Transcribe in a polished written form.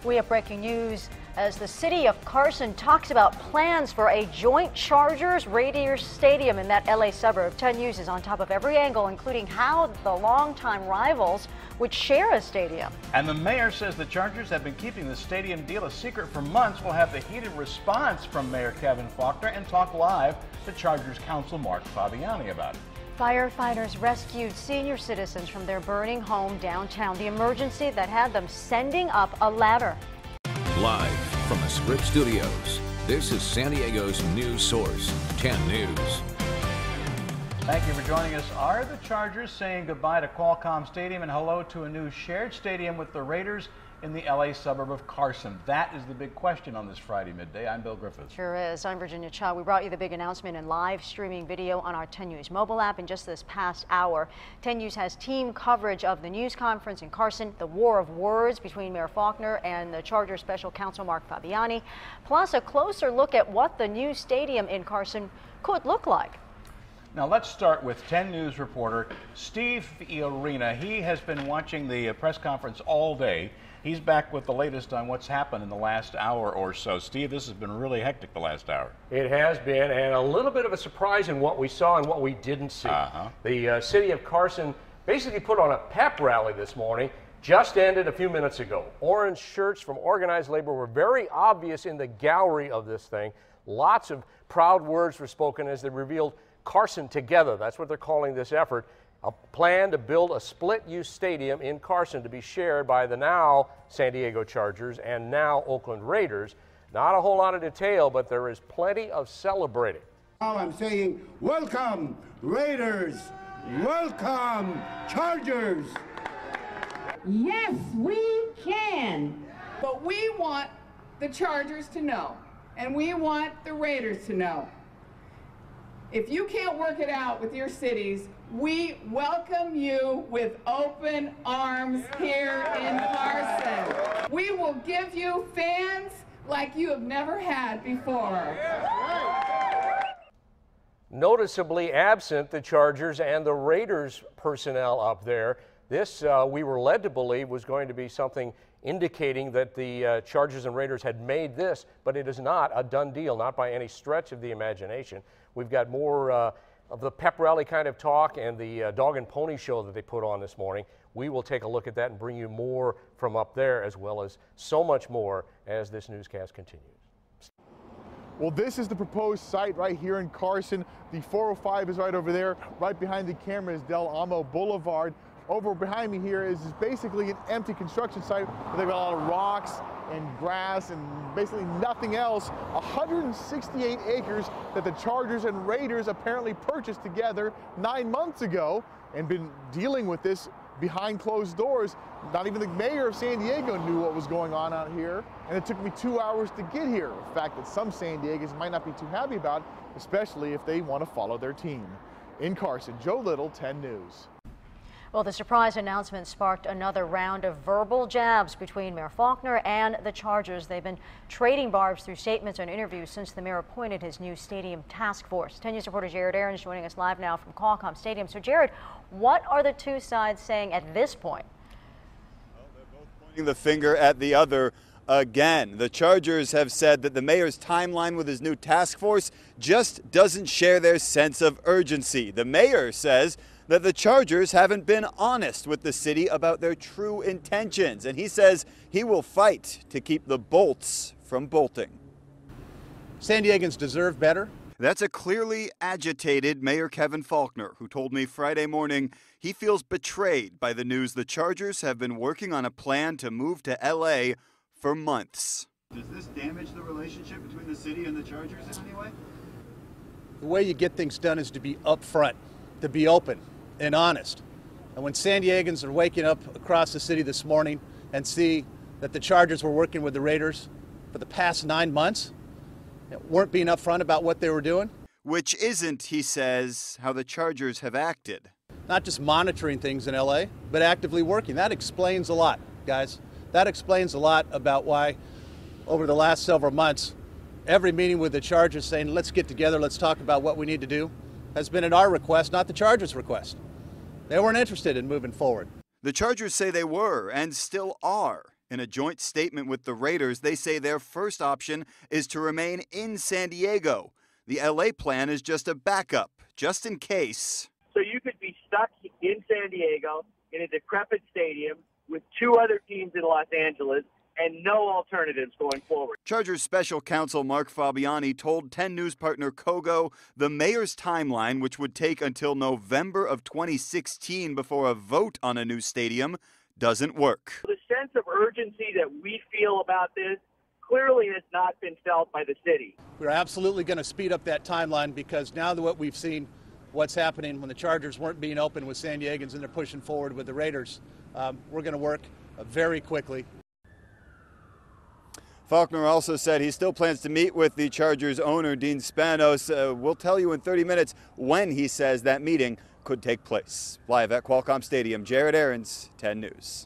We have breaking news as the city of Carson talks about plans for a joint Chargers-Raiders stadium in that LA suburb. 10 News is on top of every angle, including how the longtime rivals would share a stadium. And the mayor says the Chargers have been keeping the stadium deal a secret for months. We'll have the heated response from Mayor Kevin Faulconer and talk live to Chargers Council Mark Fabiani about it. Firefighters rescued senior citizens from their burning home downtown. The emergency that had them sending up a ladder. Live from the Scripps Studios, this is San Diego's news source, 10 News. Thank you for joining us. Are the Chargers saying goodbye to Qualcomm Stadium and hello to a new shared stadium with the Raiders in the LA suburb of Carson? That is the big question on this Friday midday. I'm Bill Griffiths. Sure is. I'm Virginia Cha. We brought you the big announcement in live streaming video on our 10 News mobile app in just this past hour. 10 News has team coverage of the news conference in Carson, the war of words between Mayor Faulconer and the Chargers special counsel Mark Fabiani, plus a closer look at what the new stadium in Carson could look like. Now let's start with 10 News reporter Steve Iorina. He has been watching the press conference all day. He's back with the latest on what's happened in the last hour or so. Steve, this has been really hectic the last hour. It has been, and a little bit of a surprise in what we saw and what we didn't see. The city of Carson basically put on a pep rally this morning, just ended a few minutes ago. Orange shirts from organized labor were very obvious in the gallery of this thing. Lots of proud words were spoken as they revealed Carson Together. That's what they're calling this effort. A plan to build a split-use stadium in Carson to be shared by the now San Diego Chargers and now Oakland Raiders. Not a whole lot of detail, but there is plenty of celebrating. Now I'm saying, welcome Raiders, welcome Chargers. Yes, we can. But we want the Chargers to know, and we want the Raiders to know. If you can't work it out with your cities, we welcome you with open arms here in Carson. We will give you fans like you have never had before. Noticeably absent the Chargers and the Raiders personnel up there. This, we were led to believe, was going to be something indicating that the Chargers and Raiders had made this, but it is not a done deal, not by any stretch of the imagination. We've got more of the pep rally kind of talk and the dog and pony show that they put on this morning. We will take a look at that and bring you more from up there, as well as so much more as this newscast continues. Well, this is the proposed site right here in Carson. The 405 is right over there. Right behind the camera is Del Amo Boulevard. Over behind me here is basically an empty construction site where they've got a lot of rocks and grass and basically nothing else. 168 acres that the Chargers and Raiders apparently purchased together 9 months ago and been dealing with this behind closed doors. Not even the mayor of San Diego knew what was going on out here, and it took me 2 hours to get here. A fact that some San Diegans might not be too happy about, especially if they want to follow their team. In Carson, Joe Little, 10 News. Well, the surprise announcement sparked another round of verbal jabs between Mayor Faulconer and the Chargers. They've been trading barbs through statements and interviews since the mayor appointed his new stadium task force. 10 News reporter Jared Aarons joining us live now from Qualcomm Stadium. So, Jared, what are the two sides saying at this point? Well, they're both pointing the finger at the other again. The Chargers have said that the mayor's timeline with his new task force just doesn't share their sense of urgency. The mayor says that the Chargers haven't been honest with the city about their true intentions, and he says he will fight to keep the bolts from bolting. San Diegans deserve better. That's a clearly agitated Mayor Kevin Faulconer, who told me Friday morning he feels betrayed by the news the Chargers have been working on a plan to move to LA for months. Does this damage the relationship between the city and the Chargers in any way? The way you get things done is to be upfront, to be open and honest. And when San Diegans are waking up across the city this morning and see that the Chargers were working with the Raiders for the past 9 months, weren't being upfront about what they were doing. Which isn't, he says, how the Chargers have acted. Not just monitoring things in LA, but actively working. That explains a lot, guys. That explains a lot about why over the last several months, every meeting with the Chargers saying, let's get together, let's talk about what we need to do, has been at our request, not the Chargers' request. They weren't interested in moving forward. The Chargers say they were and still are In a joint statement with the Raiders, they say their first option is to remain in San Diego. The LA plan is just a backup, just in case. So you could be stuck in San Diego in a decrepit stadium with 2 other teams in Los Angeles and no alternatives going forward. Chargers special counsel Mark Fabiani told 10 News partner Kogo the mayor's timeline, which would take until November of 2016 before a vote on a new stadium, doesn't work. The sense of urgency that we feel about this clearly has not been felt by the city. We're absolutely going to speed up that timeline because now that what we've seen what's happening when the Chargers weren't being open with San Diegans and they're pushing forward with the Raiders, we're going to work very quickly. Faulkner also said he still plans to meet with the Chargers owner, Dean Spanos. We'll tell you in 30 minutes when he says that meeting could take place. Live at Qualcomm Stadium, Jared Aarons, 10 News.